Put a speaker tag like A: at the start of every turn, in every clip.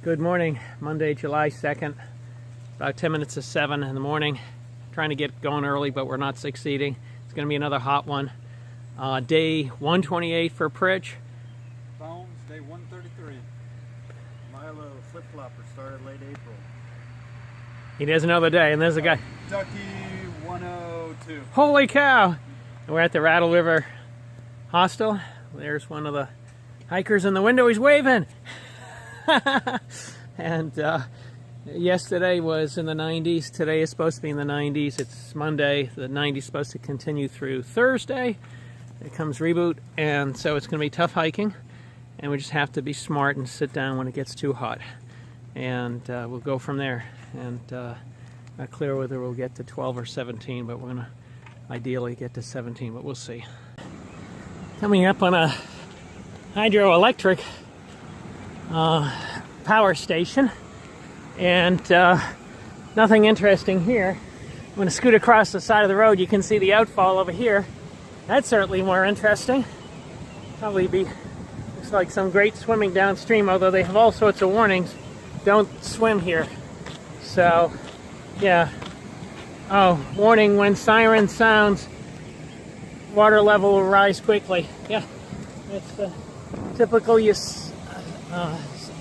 A: Good morning, Monday, July 2nd, about 10 minutes to 7 in the morning. Trying to get going early, but we're not succeeding. It's going to be another hot one. Day 128 for Pritch.
B: Bones, day 133. Milo flip-flopper started late April.
A: He doesn't know the day, and there's a guy.
B: Ducky 102.
A: Holy cow! And we're at the Rattle River Hostel. There's one of the hikers in the window. He's waving! And yesterday was in the 90s. Today is supposed to be in the 90s. It's Monday. The 90s is supposed to continue through Thursday. It comes reboot, and so it's going to be tough hiking. And we just have to be smart and sit down when it gets too hot. And we'll go from there. And not clear whether we'll get to 12 or 17, but we're going to ideally get to 17, but we'll see. Coming up on a hydroelectric power station, and nothing interesting here. I'm going to scoot across the side of the road. You can see the outfall over here. That's certainly more interesting. Probably looks like some great swimming downstream, although they have all sorts of warnings. Don't swim here. So, yeah. Oh, warning: when siren sounds, water level will rise quickly. Yeah, that's the typical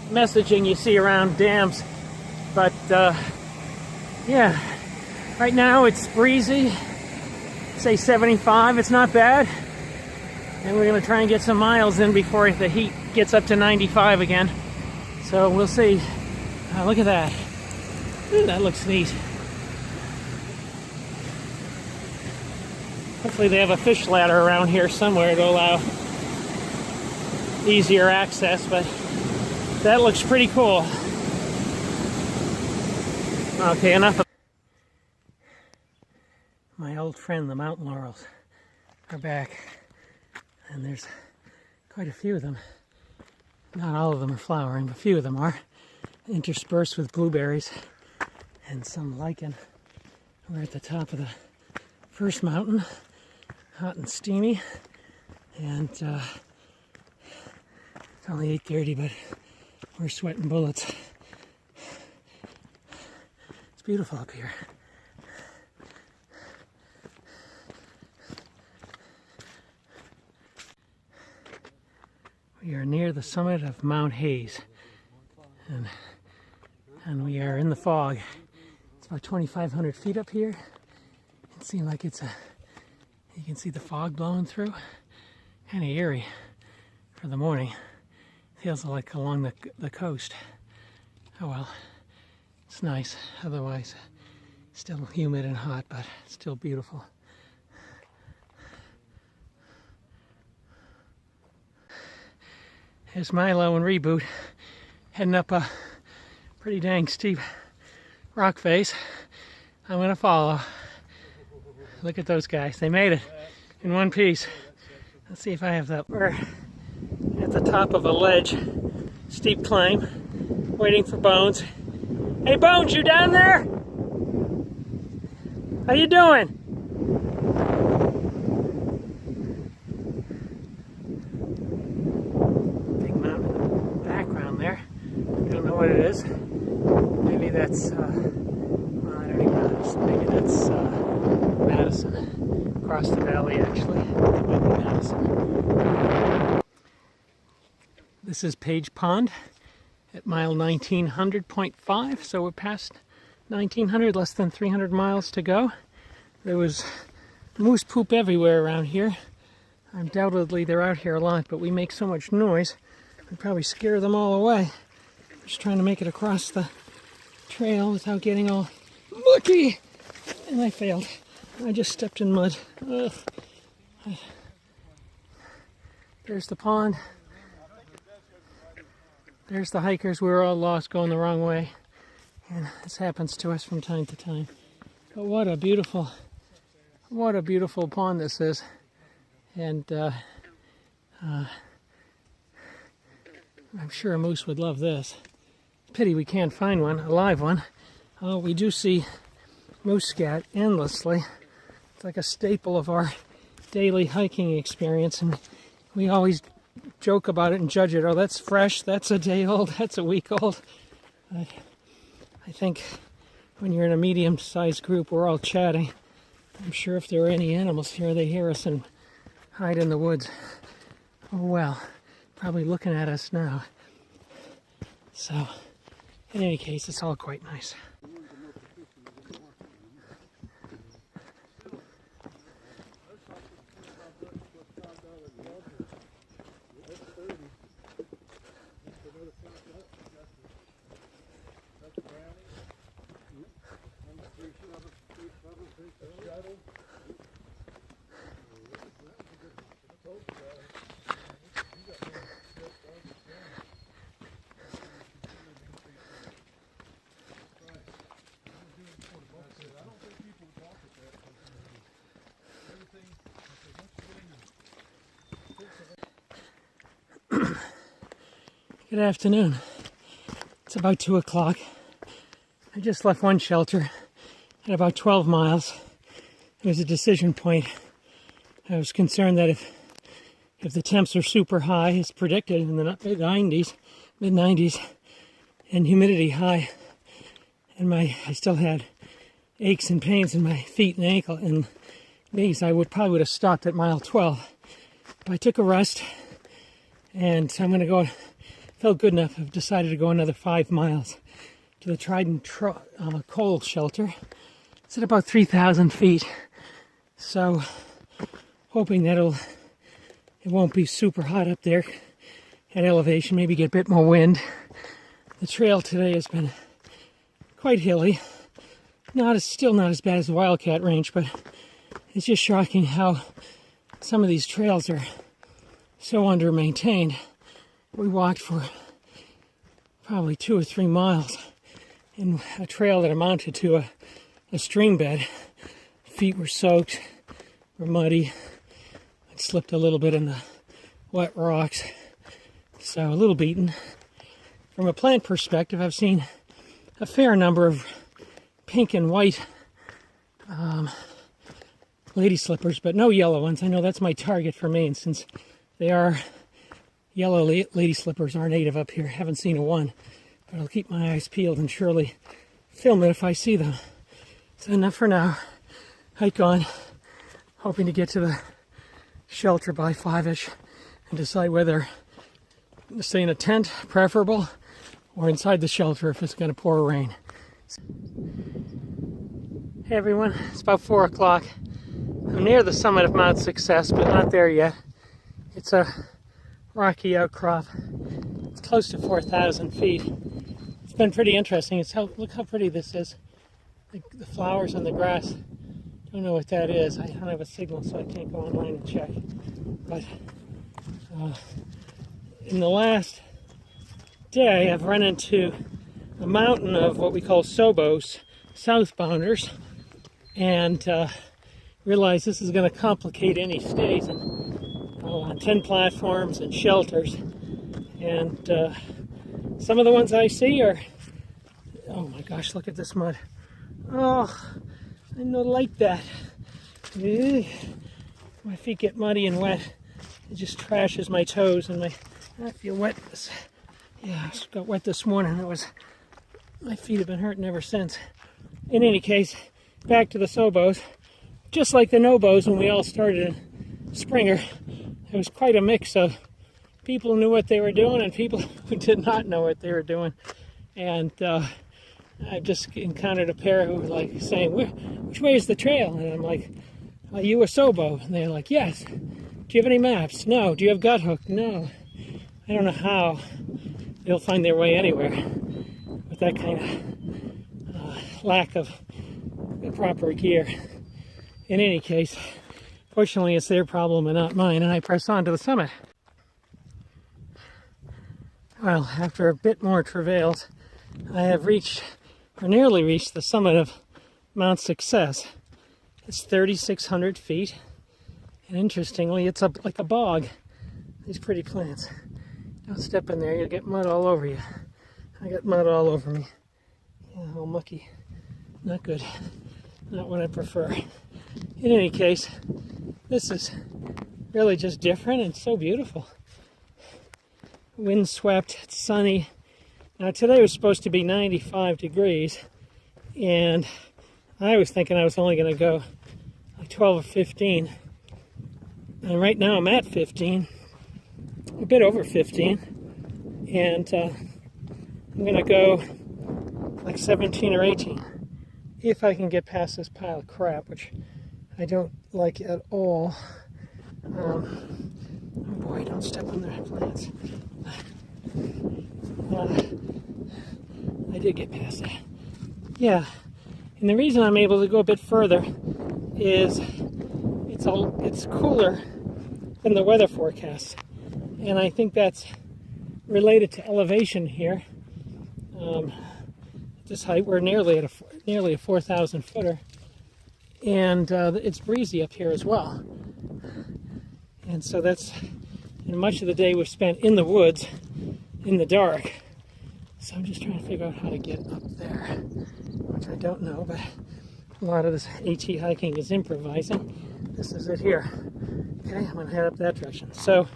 A: messaging you see around dams. But yeah, right now it's breezy, say 75. It's not bad, and we're going to try and get some miles in before the heat gets up to 95 again. So we'll see. Look at that. Ooh, that looks neat. Hopefully they have a fish ladder around here somewhere to allow easier access, but that looks pretty cool. Okay, enough of my old friend, the mountain laurels, are back, and there's quite a few of them. Not all of them are flowering, but a few of them are, interspersed with blueberries and some lichen. We're at the top of the first mountain, hot and steamy, and it's only 8:30, but we're sweating bullets. It's beautiful up here. We are near the summit of Mount Hayes, and we are in the fog. It's about 2,500 feet up here. It seems like you can see the fog blowing through. Kind of eerie for the morning. Feels like along the coast. Oh well, it's nice. Otherwise, still humid and hot, but still beautiful. Here's Milo and Reboot heading up a pretty dang steep rock face. I'm gonna follow. Look at those guys. They made it in one piece. Let's see if I have that. We're at the top of a ledge, steep climb, waiting for Bones. Hey Bones, you down there? How you doing? Big mountain in the background there. Don't know what it is. Maybe that's, well, I don't even know. Maybe that's Madison. Across the valley, actually. It might be Madison. This is Page Pond at mile 1900.5, so we're past 1900, less than 300 miles to go. There was moose poop everywhere around here. Undoubtedly they're out here a lot, but we make so much noise, we'd probably scare them all away. Just trying to make it across the trail without getting all mucky, and I failed. I just stepped in mud. Ugh. There's the pond. There's the hikers. We were all lost going the wrong way. And this happens to us from time to time. But what a beautiful pond this is. And I'm sure a moose would love this. Pity we can't find one, a live one. We do see moose scat endlessly. It's like a staple of our daily hiking experience, and we always joke about it and judge it. Oh, that's fresh, that's a day old, that's a week old. But I think when you're in a medium-sized group, we're all chatting. I'm sure if there are any animals here, they hear us and hide in the woods. Oh well, probably looking at us now. So, in any case, it's all quite nice. Good afternoon. It's about 2 o'clock. I just left one shelter at about 12 miles. It was a decision point. I was concerned that if the temps are super high, as predicted in the mid-90s, and humidity high, and I still had aches and pains in my feet and ankle and knees, I probably would have stopped at mile 12. But I took a rest, and so I'm going to go. Felt good enough. I've decided to go another 5 miles to the Trident coal shelter. It's at about 3,000 feet. So, hoping that it won't be super hot up there at elevation. Maybe get a bit more wind. The trail today has been quite hilly. Still not as bad as the Wildcat Range, but it's just shocking how some of these trails are so under-maintained. We walked for probably 2 or 3 miles in a trail that amounted to a stream bed. Feet were soaked, were muddy. I slipped a little bit in the wet rocks, so a little beaten. From a plant perspective, I've seen a fair number of pink and white lady slippers, but no yellow ones. I know that's my target for Maine, since they are yellow lady slippers are native up here. Haven't seen a one, but I'll keep my eyes peeled and surely film it if I see them. So enough for now. Hike on, hoping to get to the shelter by 5-ish and decide whether to stay in a tent, preferable, or inside the shelter if it's going to pour rain. Hey everyone, it's about 4 o'clock. I'm near the summit of Mount Success, but not there yet. It's a rocky outcrop. It's close to 4,000 feet. It's been pretty interesting. Look how pretty this is. The flowers on the grass. Don't know what that is. I don't have a signal, so I can't go online and check. But in the last day, I've run into a mountain of what we call Sobos, southbounders, and realized this is going to complicate any stays on 10 platforms and shelters. And some of the ones I see are, oh my gosh, look at this mud. Oh, I don't like that. My feet get muddy and wet. It just trashes my toes, and I feel wet. I got wet this morning. My feet have been hurting ever since. In any case, back to the Sobos. Just like the Nobos when we all started in Springer, there was quite a mix of people who knew what they were doing and people who did not know what they were doing. And I just encountered a pair who were like saying, which way is the trail? And I'm like, are you a Sobo? And they're like, yes. Do you have any maps? No. Do you have gut hook? No. I don't know how they'll find their way anywhere with that kind of lack of proper gear. In any case, fortunately it's their problem and not mine, and I press on to the summit. Well, after a bit more travails, I have reached, or nearly reached, the summit of Mount Success. It's 3,600 feet, and interestingly, it's up like a bog. These pretty plants. Don't step in there, you'll get mud all over you. I got mud all over me. Yeah, all mucky. Not good. Not what I prefer. In any case, this is really just different and so beautiful. Windswept, it's sunny, Now today was supposed to be 95 degrees, and I was thinking I was only going to go like 12 or 15. And right now I'm at 15, a bit over 15, and I'm going to go like 17 or 18 if I can get past this pile of crap, which I don't like at all. Oh boy, don't step on their plants. I did get past that. Yeah, and the reason I'm able to go a bit further is it's cooler than the weather forecast, and I think that's related to elevation here. This height, we're nearly at nearly a 4,000 footer, and it's breezy up here as well. And so that's, and much of the day we've spent in the woods, in the dark. So I'm just trying to figure out how to get up there, which I don't know, but a lot of this AT hiking is improvising. This is it here. Okay, I'm gonna head up that direction. So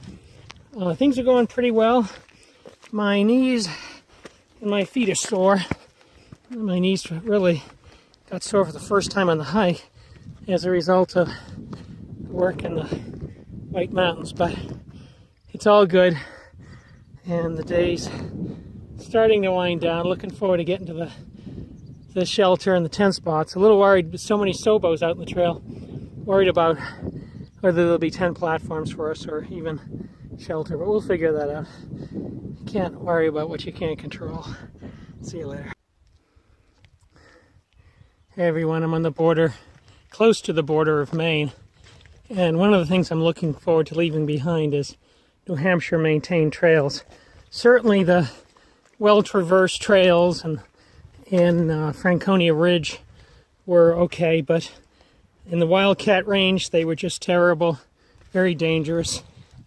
A: things are going pretty well. My knees and my feet are sore. My knees really got sore for the first time on the hike as a result of work in the White Mountains, but it's all good, and the day's starting to wind down. Looking forward to getting to the shelter and the tent spots. A little worried with so many sobos out in the trail. Worried about whether there'll be 10 platforms for us or even shelter, but we'll figure that out. You can't worry about what you can't control. See you later. Hey everyone, I'm on the border, close to the border of Maine, and one of the things I'm looking forward to leaving behind is New Hampshire maintained trails. Certainly the well-traversed trails and in Franconia Ridge were okay, but in the Wildcat Range they were just terrible, very dangerous,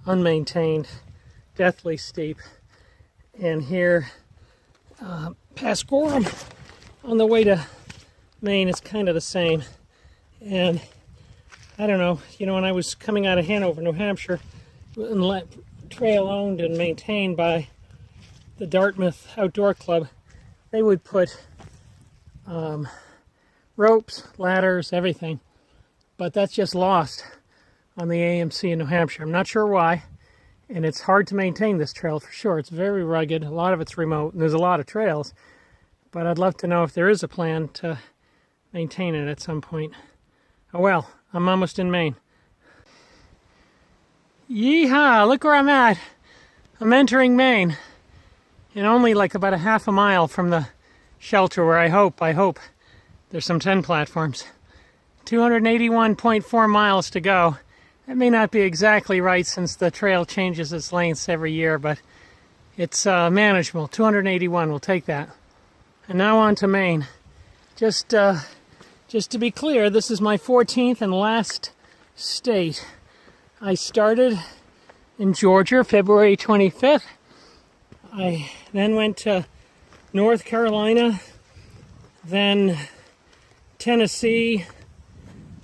A: unmaintained, deathly steep. And here past Gorham on the way to Maine, it's kind of the same. And I don't know, when I was coming out of Hanover, New Hampshire, trail owned and maintained by the Dartmouth Outdoor Club, they would put ropes, ladders, everything. But that's just lost on the AMC in New Hampshire. I'm not sure why, and it's hard to maintain this trail for sure. It's very rugged, a lot of it's remote, and there's a lot of trails. But I'd love to know if there is a plan to maintain it at some point. Oh well, I'm almost in Maine. Yeehaw, look where I'm at. I'm entering Maine. And only like about a half a mile from the shelter where I hope there's some 10 platforms. 281.4 miles to go. That may not be exactly right since the trail changes its lengths every year, but it's manageable. 281, we'll take that. And now on to Maine. Just to be clear, this is my 14th and last state. I started in Georgia, February 25th. I then went to North Carolina, then Tennessee,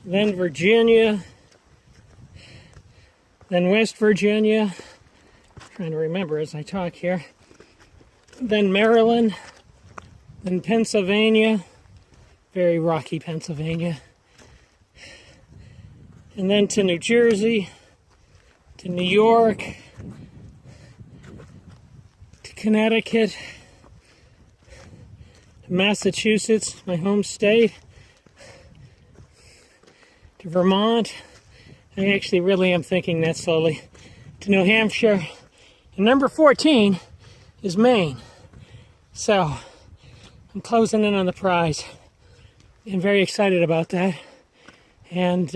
A: then Virginia, then West Virginia. I'm trying to remember as I talk here. Then Maryland, then Pennsylvania, very rocky Pennsylvania, and then to New Jersey, to New York, to Connecticut, to Massachusetts, my home state, to Vermont. I actually really am thinking that slowly. To New Hampshire, and number 14 is Maine. So I'm closing in on the prize. I'm very excited about that. And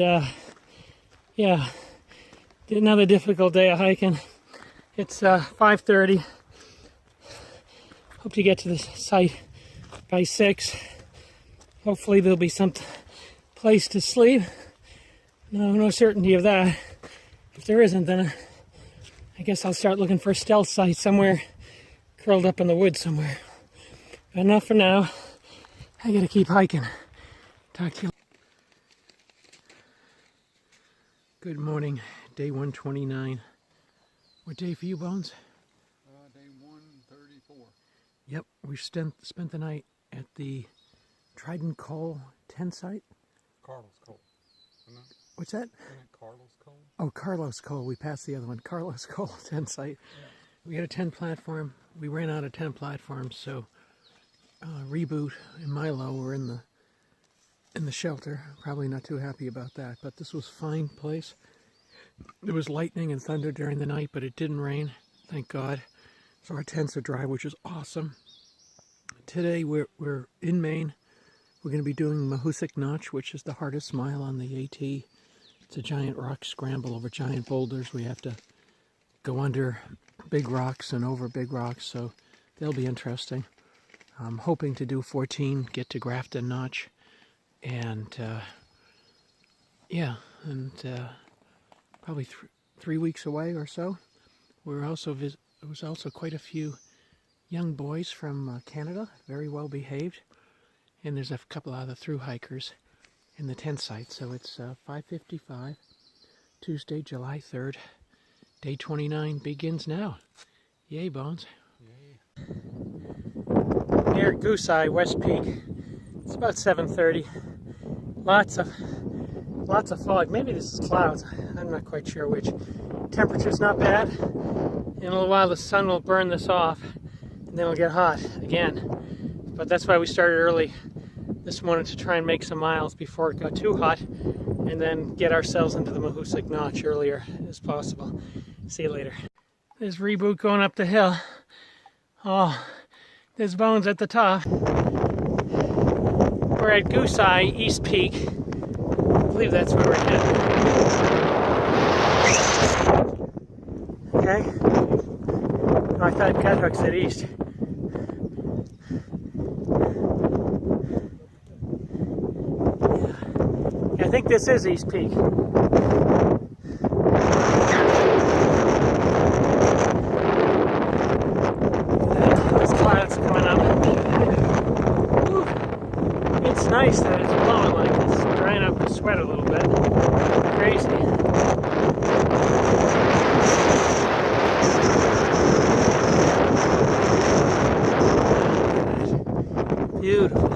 A: yeah, another difficult day of hiking. It's 5:30. Hope to get to the site by 6. Hopefully there'll be some place to sleep. No certainty of that. If there isn't, then I guess I'll start looking for a stealth site somewhere curled up in the woods somewhere. But enough for now. I gotta keep hiking. Talk to you. Good morning, day 129. What day for you, Bones?
B: Day 134.
A: Yep, we spent the night at the Trident Coal tent site.
B: Carlos Cole.
A: What's that?
B: Isn't it Carlos Cole?
A: Oh, Carlos Coal. We passed the other one. Carlos Coal tent site. Yeah. We had a tent platform. We ran out of tent platforms, so Reboot and Milo were in the shelter. Probably not too happy about that, but this was a fine place. There was lightning and thunder during the night, but it didn't rain, thank God. So our tents are dry, which is awesome. Today we're in Maine. We're going to be doing Mahoosic Notch, which is the hardest mile on the AT. It's a giant rock scramble over giant boulders. We have to go under big rocks and over big rocks, so they'll be interesting. I'm hoping to do 14, get to Grafton Notch, and probably 3 weeks away or so. There was also quite a few young boys from Canada, very well behaved, and there's a couple other thru hikers in the tent site. So it's 5:55, Tuesday, July 3rd. Day 29 begins now. Yay, Bones. Yay. Near Goose Eye, West Peak. It's about 7:30. Lots of fog. Maybe this is clouds. I'm not quite sure which. Temperature's not bad. In a little while the sun will burn this off and then it'll get hot again. But that's why we started early this morning, to try and make some miles before it got too hot, and then get ourselves into the Mahoosic Notch earlier as possible. See you later. There's Reboot going up the hill. Oh, there's Bones at the top. We're at Goose Eye, East Peak. I believe that's where we're headed. Okay. Oh, I thought Guthook said east. Yeah, I think this is East Peak. There's clouds coming up. Whew. It's nice that it's blowing like this. It's drying up the sweat a little bit. Crazy. Beautiful.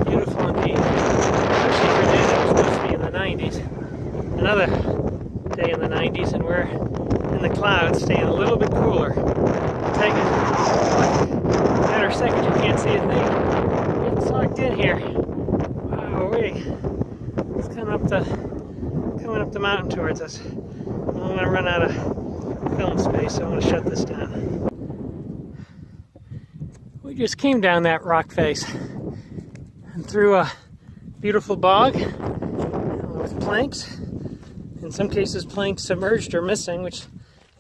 A: Beautiful indeed. Especially for a day that was supposed to be in the 90s. Another day in the 90s, and we're in the clouds, staying a little bit cooler. Take it. Matter of seconds, you can't see a thing. It's locked in here. Wow, it's coming up the mountain towards us. I'm going to run out of film space, so I'm going to shut this down. We just came down that rock face and through a beautiful bog with planks. In some cases, planks submerged or missing, which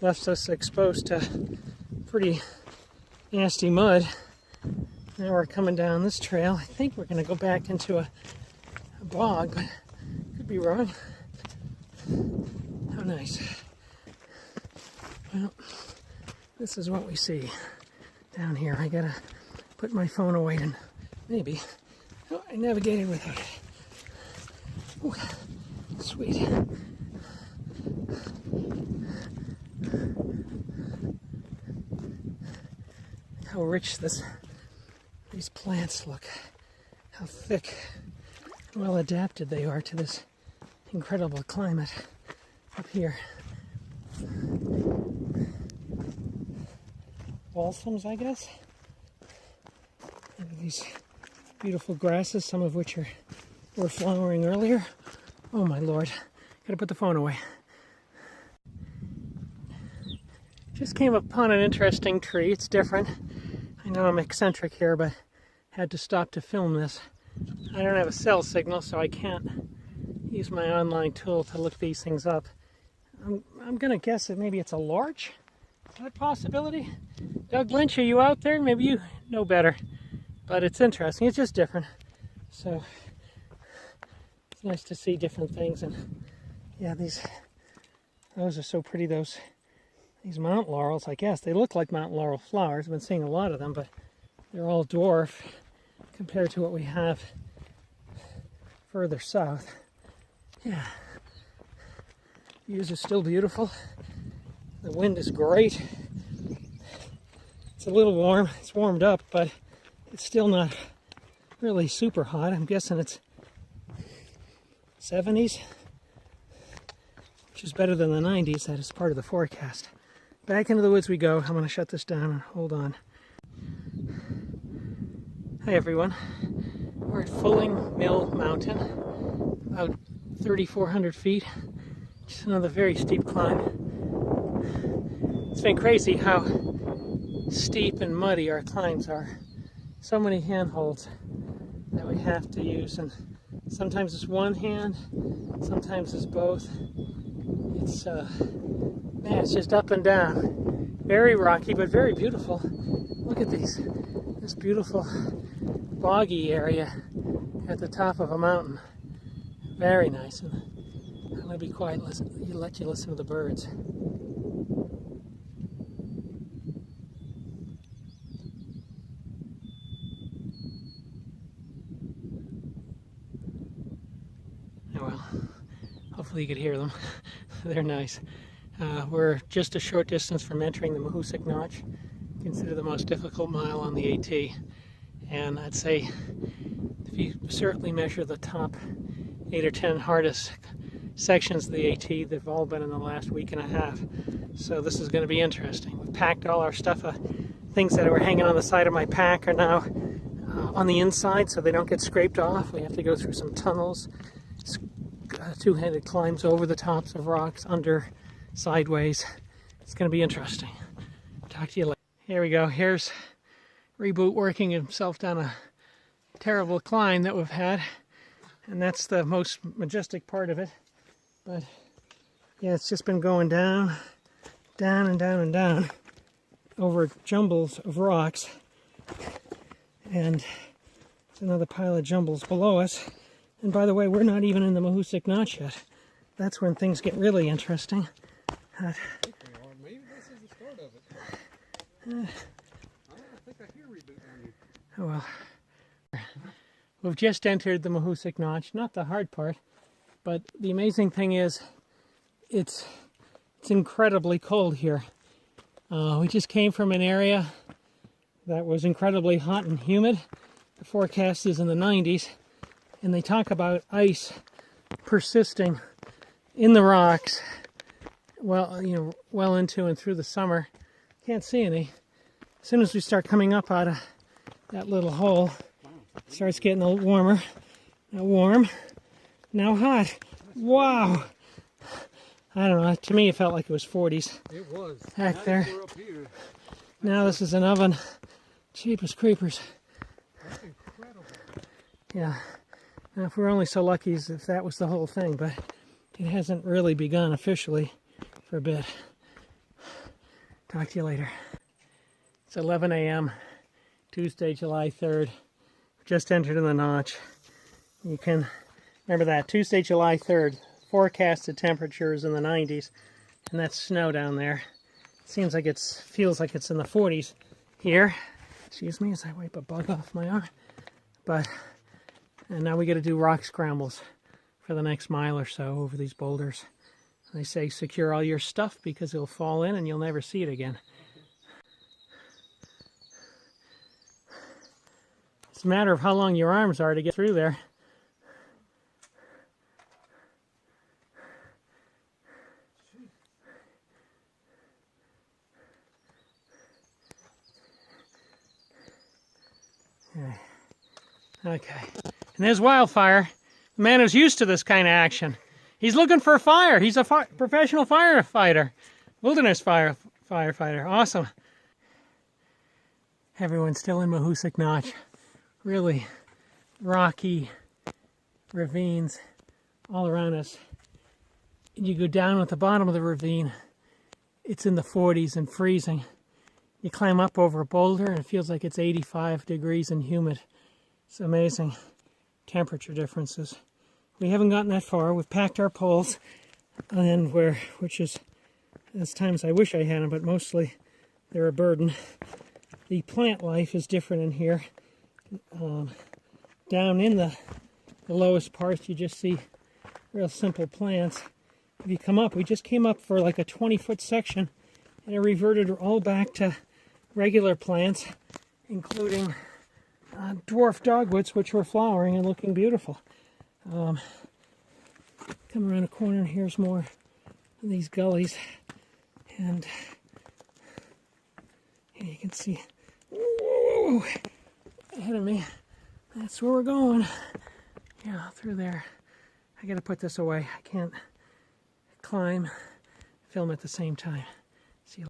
A: left us exposed to pretty nasty mud. Now we're coming down this trail. I think we're going to go back into a bog, but could be wrong. How nice. Well, this is what we see down here. I gotta put my phone away and maybe. Oh, I navigated without it. Ooh, sweet. How rich these plants look. How thick, well adapted they are to this incredible climate up here. Balsams, I guess. And these beautiful grasses, some of which were flowering earlier. Oh my Lord, gotta put the phone away. Just came upon an interesting tree. It's different. I know I'm eccentric here, but had to stop to film this. I don't have a cell signal, so I can't use my online tool to look these things up. I'm gonna guess that maybe it's a larch. Is that a possibility? Doug Lynch, are you out there? Maybe you know better. But it's interesting. It's just different. So it's nice to see different things. And yeah, those are so pretty. These Mount Laurels, I guess. They look like Mount Laurel flowers. I've been seeing a lot of them, but they're all dwarf compared to what we have further south. Yeah. Views are still beautiful. The wind is great. It's a little warm. It's warmed up, but it's still not really super hot. I'm guessing it's 70s, which is better than the 90s. That is part of the forecast. Back into the woods we go. I'm going to shut this down and hold on. Hi everyone. We're at Fulling Mill Mountain, about 3,400 feet. Just another very steep climb. It's been crazy how steep and muddy our climbs are. So many handholds that we have to use, and sometimes it's one hand, sometimes it's both. It's man, it's just up and down. Very rocky, but very beautiful. Look at this beautiful boggy area at the top of a mountain. Very nice. And I'm going to be quiet and let you listen to the birds. Oh well, hopefully you could hear them. They're nice. We're just a short distance from entering the Mahoosic Notch, considered the most difficult mile on the AT. And I'd say if you certainly measure the top 8 or 10 hardest sections of the AT, they've all been in the last week and a half. So this is going to be interesting. We've packed all our stuff. Things that were hanging on the side of my pack are now on the inside, so they don't get scraped off. We have to go through some tunnels, two-handed climbs over the tops of rocks, under, sideways. It's going to be interesting. Talk to you later. Here we go. Here's Reboot working himself down a terrible climb that we've had, and that's the most majestic part of it. But yeah, it's just been going down, down and down and down over jumbles of rocks, and there's another pile of jumbles below us. And by the way, we're not even in the Mahoosic Notch yet. That's when things get really interesting.
B: Maybe this is the start of it. I think I hear Reboot on you.
A: Oh well. We've just entered the Mahoosic Notch. Not the hard part, but the amazing thing is it's incredibly cold here. We just came from an area that was incredibly hot and humid. The forecast is in the 90s, and they talk about ice persisting in the rocks well into and through the summer. Can't see any. As soon as we start coming up out of that little hole, it starts getting a little warmer. Now warm, now hot. Wow! I don't know, to me it felt like it was 40s.
B: It was.
A: Back there.
B: We're up here.
A: Now this is an oven. Cheapest creepers.
B: That's incredible.
A: Yeah. Now if we're only so lucky as if that was the whole thing, but it hasn't really begun officially for a bit. Talk to you later. It's 11 a.m. Tuesday, July 3rd. Just entered in the Notch. You can remember that, Tuesday, July 3rd. Forecasted temperatures in the 90s, and that's snow down there. Seems like feels like it's in the 40s here. Excuse me as I wipe a bug off my arm. And now we got to do rock scrambles for the next mile or so over these boulders. They say secure all your stuff because it'll fall in and you'll never see it again. It's a matter of how long your arms are to get through there. Okay. And there's Wildfire, the man who's used to this kind of action. He's looking for a fire. He's a professional firefighter, wilderness firefighter. Awesome. Everyone's still in Mahoosic Notch. Really rocky ravines all around us. And you go down at the bottom of the ravine, it's in the 40s and freezing. You climb up over a boulder and it feels like it's 85 degrees and humid. It's amazing temperature differences. We haven't gotten that far. We've packed our poles, and which is, there's times I wish I had them, but mostly they're a burden. The plant life is different in here. Down in the lowest parts, you just see real simple plants. If you come up, we just came up for like a 20-foot section, and it reverted all back to regular plants, including dwarf dogwoods, which were flowering and looking beautiful. Come around a corner and here's more of these gullies, and here you can see, whoa, ahead of me. That's where we're going. Yeah, through there. I gotta put this away. I can't climb, film at the same time. See,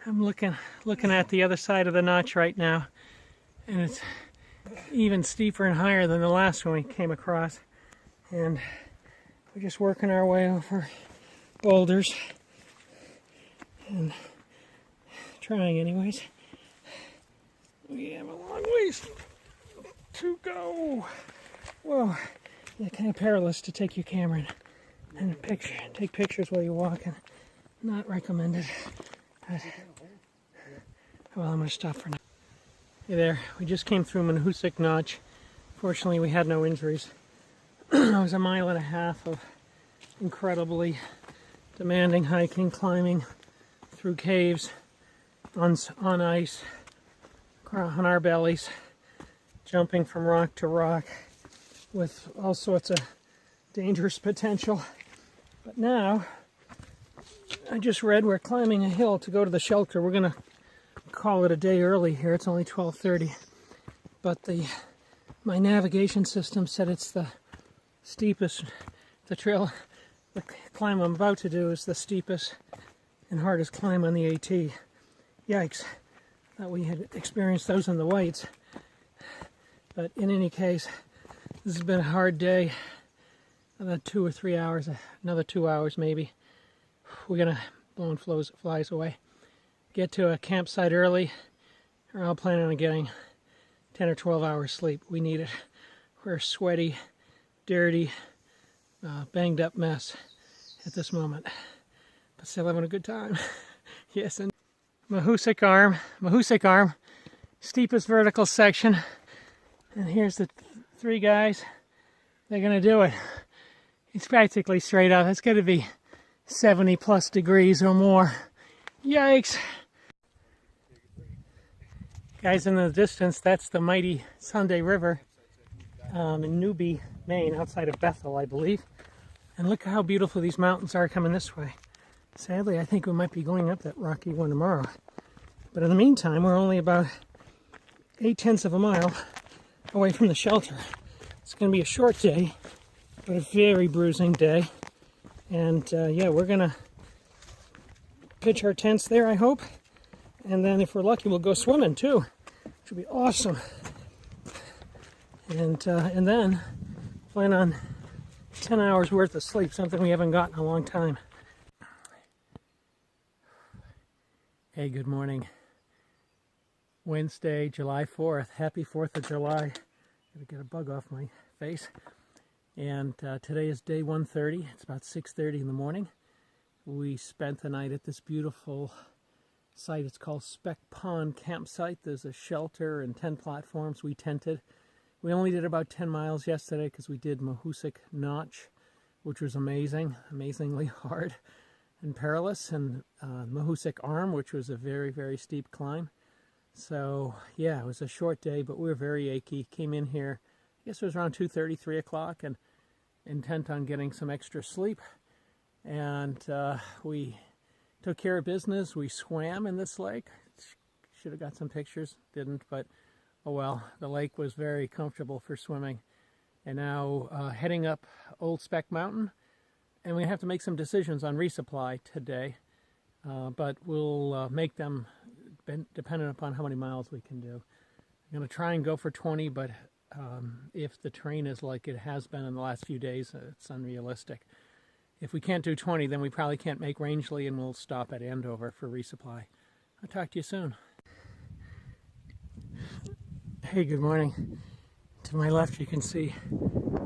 A: I'm looking at the other side of the notch right now, and it's even steeper and higher than the last one we came across. And we're just working our way over boulders and trying anyways. We have a long ways to go. Whoa, yeah, kind of perilous to take your camera and take pictures while you're walking. Not recommended. But, well, I'm going to stop for now. Hey there, we just came through Mahoosic Notch. Fortunately, we had no injuries. It was a mile and a half of incredibly demanding hiking, climbing through caves, on ice, on our bellies, jumping from rock to rock with all sorts of dangerous potential. But now, I just read we're climbing a hill to go to the shelter. We're going to call it a day early here. It's only 12:30. But my navigation system said it's the steepest, the climb I'm about to do is the steepest and hardest climb on the AT. Yikes. Thought we had experienced those in the Whites. But in any case, this has been a hard day. About 2 or 3 hours, another 2 hours maybe. We're gonna blow flies away. Get to a campsite early, or I'll plan on getting 10 or 12 hours sleep. We need it. We're a sweaty, dirty, banged up mess at this moment, but still having a good time. Yes, and Mahoosic Arm, steepest vertical section, and here's the three guys. They're gonna do it. It's practically straight up. It's gonna be 70 plus degrees or more. Yikes! Guys, in the distance, that's the mighty Sunday River in Newby, Maine, outside of Bethel, I believe. And look how beautiful these mountains are coming this way. Sadly, I think we might be going up that rocky one tomorrow. But in the meantime, we're only about 8/10 of a mile away from the shelter. It's going to be a short day, but a very bruising day. And yeah, we're going to pitch our tents there, I hope. And then if we're lucky, we'll go swimming too, which will be awesome. And then plan on 10 hours worth of sleep, something we haven't gotten in a long time. Hey, good morning. Wednesday, July 4th. Happy 4th of July. Gotta get a bug off my face. And today is day 130. It's about 6:30 in the morning. We spent the night at this beautiful site. It's called Speck Pond Campsite. There's a shelter and 10 platforms. We tented. We only did about 10 miles yesterday because we did Mahoosic Notch, which was amazingly hard and perilous, and Mahoosic Arm, which was a very, very steep climb. So yeah, it was a short day, but we were very achy. Came in here, I guess it was around 2:30, 3 o'clock, and intent on getting some extra sleep. And we took care of business. We swam in this lake. Should have got some pictures, didn't, but oh well. The lake was very comfortable for swimming. And now heading up Old Speck Mountain, and we have to make some decisions on resupply today, but we'll make them dependent upon how many miles we can do. I'm going to try and go for 20, but if the terrain is like it has been in the last few days, it's unrealistic. If we can't do 20, then we probably can't make Rangeley, and we'll stop at Andover for resupply. I'll talk to you soon. Hey, good morning. To my left, you can see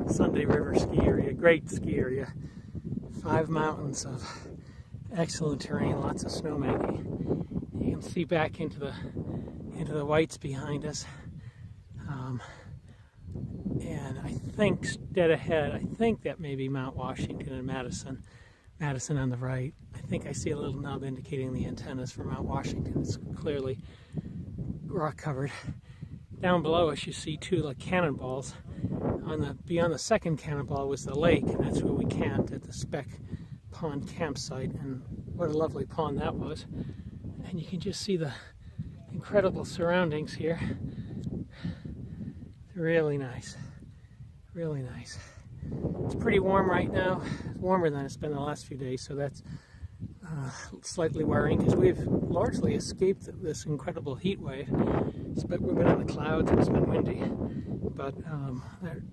A: Sunday River ski area, great ski area. 5 mountains of excellent terrain, lots of snowmaking. You can see back into the Whites behind us. And I think dead ahead, I think that may be Mount Washington and Madison. Madison on the right. I think I see a little nub indicating the antennas for Mount Washington. It's clearly rock covered. Down below us you see two like cannonballs. Beyond the second cannonball was the lake, and that's where we camped at the Speck Pond campsite, and what a lovely pond that was. And you can just see the incredible surroundings here. Really nice. Really nice. It's pretty warm right now, warmer than it's been the last few days, so that's slightly worrying because we've largely escaped this incredible heat wave. But we've been in the clouds and it's been windy, but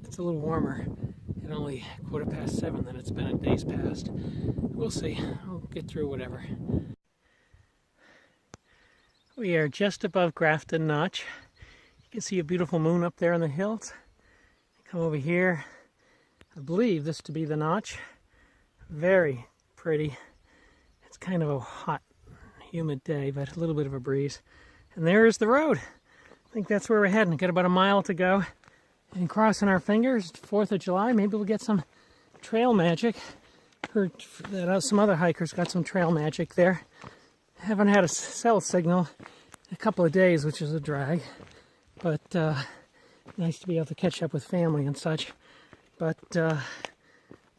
A: it's a little warmer at only 7:15 than it's been in days past. We'll see. I'll get through whatever. We are just above Grafton Notch. You can see a beautiful moon up there on the hills. Come over here. I believe this to be the notch. Very pretty. It's kind of a hot, humid day, but a little bit of a breeze. And there is the road. I think that's where we're heading. Got about a mile to go. And crossing our fingers, 4th of July, maybe we'll get some trail magic. Heard that some other hikers got some trail magic there. Haven't had a cell signal in a couple of days, which is a drag. But nice to be able to catch up with family and such. But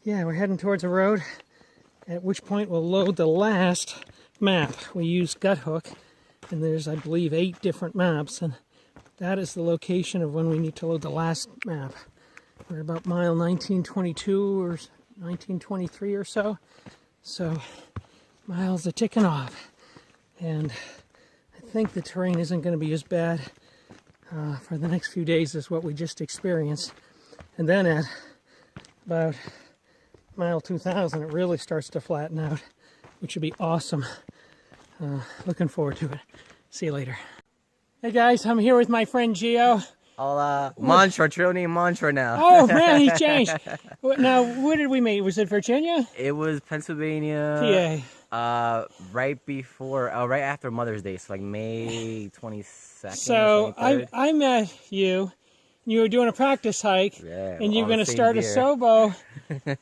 A: yeah, we're heading towards a road, at which point we'll load the last map. We use Guthook, and there's, I believe, 8 different maps, and that is the location of when we need to load the last map. We're about mile 1922 or 1923 or so. So miles are ticking off, and I think the terrain isn't going to be as bad for the next few days as what we just experienced. And then at about mile 2000, it really starts to flatten out, which would be awesome. Looking forward to it. See you later. Hey guys, I'm here with my friend Gio.
C: Montra, trail name Montra now.
A: Oh man, he changed. Now, where did we meet? Was it Virginia?
C: It was Pennsylvania.
A: PA.
C: Right after Mother's Day, so like May 22nd.
A: So
C: or
A: I met you. You were doing a practice hike,
C: yeah,
A: and you're going to start a Sobo,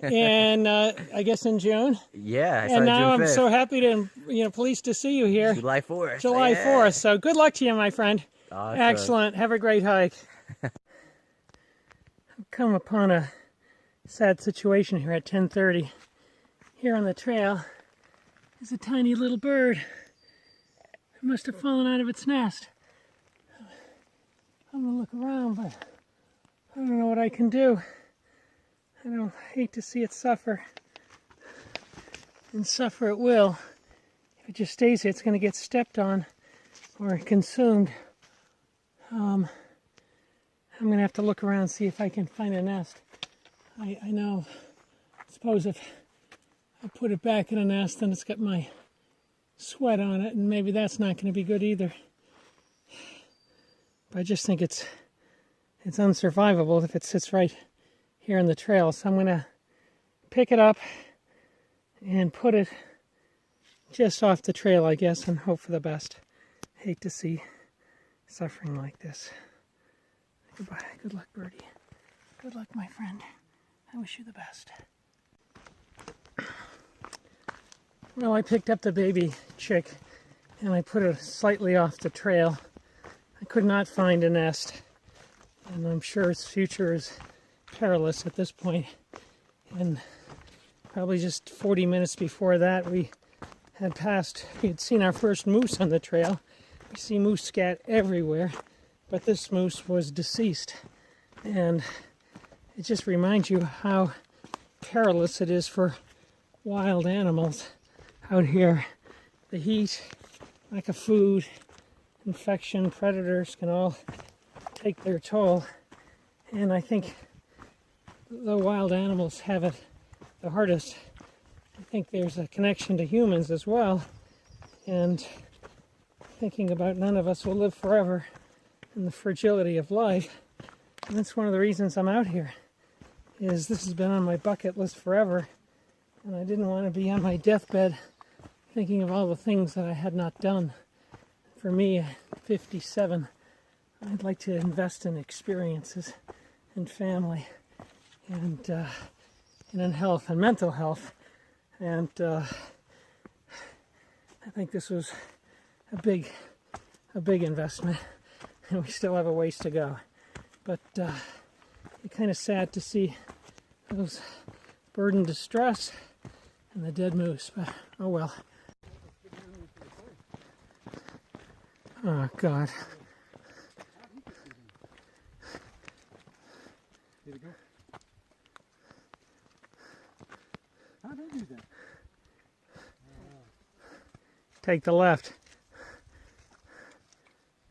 A: and I guess in June.
C: Yeah,
A: and now
C: June 5th.
A: I'm so happy to, pleased to see you here.
C: July 4th.
A: July
C: yeah.
A: 4th. So good luck to you, my friend.
C: Awesome.
A: Excellent. Have a great hike. I've come upon a sad situation here at 10:30. Here on the trail is a tiny little bird. It must have fallen out of its nest. I'm going to look around, but I don't know what I can do. I hate to see it suffer. And suffer it will. If it just stays here, it's going to get stepped on or consumed. I'm going to have to look around and see if I can find a nest. I know, I suppose if I put it back in a nest, then it's got my sweat on it, and maybe that's not going to be good either. But I just think it's unsurvivable if it sits right here in the trail. So I'm going to pick it up and put it just off the trail, I guess, and hope for the best. Hate to see suffering like this. Goodbye. Good luck, birdie. Good luck, my friend. I wish you the best. Well, I picked up the baby chick and I put it slightly off the trail. I could not find a nest, and I'm sure its future is perilous at this point. And probably just 40 minutes before that, we had seen our first moose on the trail. We see moose scat everywhere, but this moose was deceased. And it just reminds you how perilous it is for wild animals out here. The heat, lack of food, infection, predators can all take their toll. And I think the wild animals have it the hardest. I think there's a connection to humans as well. And thinking about none of us will live forever and the fragility of life. And that's one of the reasons I'm out here, is this has been on my bucket list forever. And I didn't want to be on my deathbed thinking of all the things that I had not done. For me, at 57, I'd like to invest in experiences and family and in health and mental health. And I think this was a big investment, and we still have a ways to go. But it's kind of sad to see those bird in distress and the dead moose, but oh well. Oh God.
B: Did it go? How did I do that?
A: Take the left.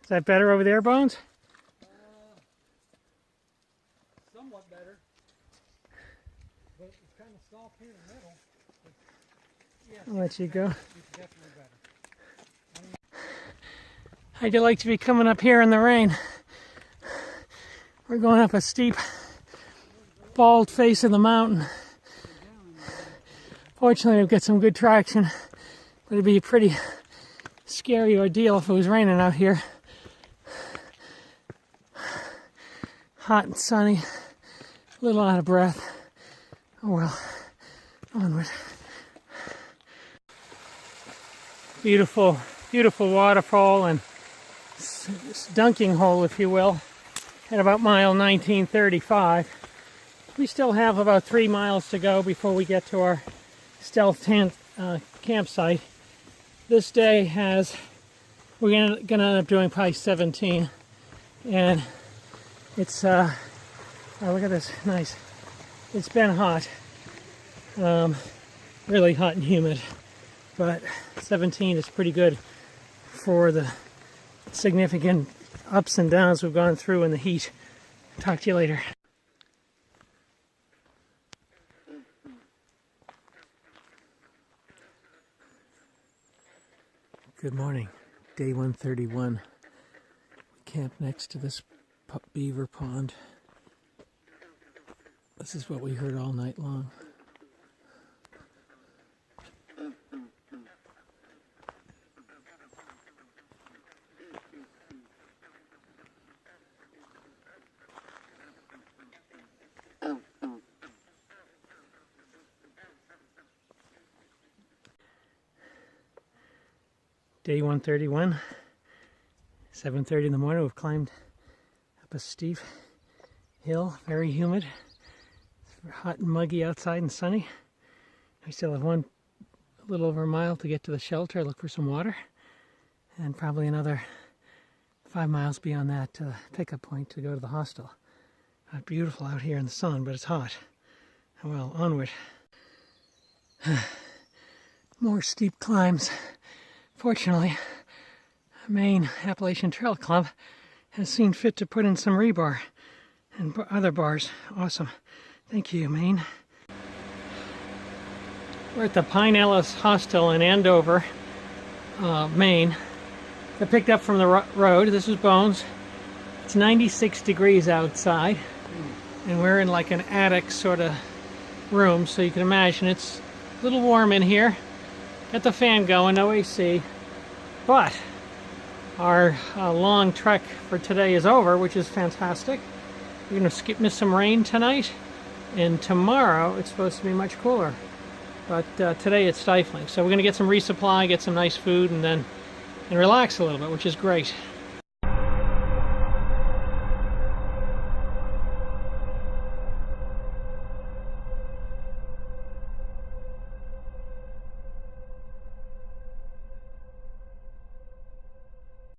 A: Is that better over there, Bones?
B: Somewhat better. But it's kind of soft here in the middle. But yes,
A: I'll let you go.
B: it's definitely better.
A: How'd you like to be coming up here in the rain? We're going up a steep, bald face of the mountain. Fortunately, we've got some good traction, but it'd be a pretty scary ordeal if it was raining out here. Hot and sunny, a little out of breath. Oh well, onward. Beautiful, beautiful waterfall and dunking hole, if you will, at about mile 1935. We still have about 3 miles to go before we get to our stealth tent campsite. This day we're gonna end up doing probably 17, and it's oh, look at this, nice. It's been hot, really hot and humid, but 17 is pretty good for the significant ups and downs we've gone through in the heat. Talk to you later. Good morning. Day 131. We camped next to this beaver pond. This is what we heard all night long. Day 131, 7:30 in the morning. We've climbed up a steep hill, very humid. It's hot and muggy outside and sunny. We still have a little over a mile to get to the shelter, look for some water, and probably another 5 miles beyond that to the pickup point to go to the hostel. Beautiful out here in the sun, but it's hot. Well, onward. More steep climbs. Fortunately, Maine Appalachian Trail Club has seen fit to put in some rebar and other bars. Awesome. Thank you, Maine. We're at the Pine Ellis Hostel in Andover, Maine. I picked up from the road. This is Bones. It's 96 degrees outside, and we're in like an attic sort of room, so you can imagine it's a little warm in here. Got the fan going, no AC, but our long trek for today is over, which is fantastic. We're going to miss some rain tonight, and tomorrow it's supposed to be much cooler, but today it's stifling. So we're going to get some resupply, get some nice food, and relax a little bit, which is great.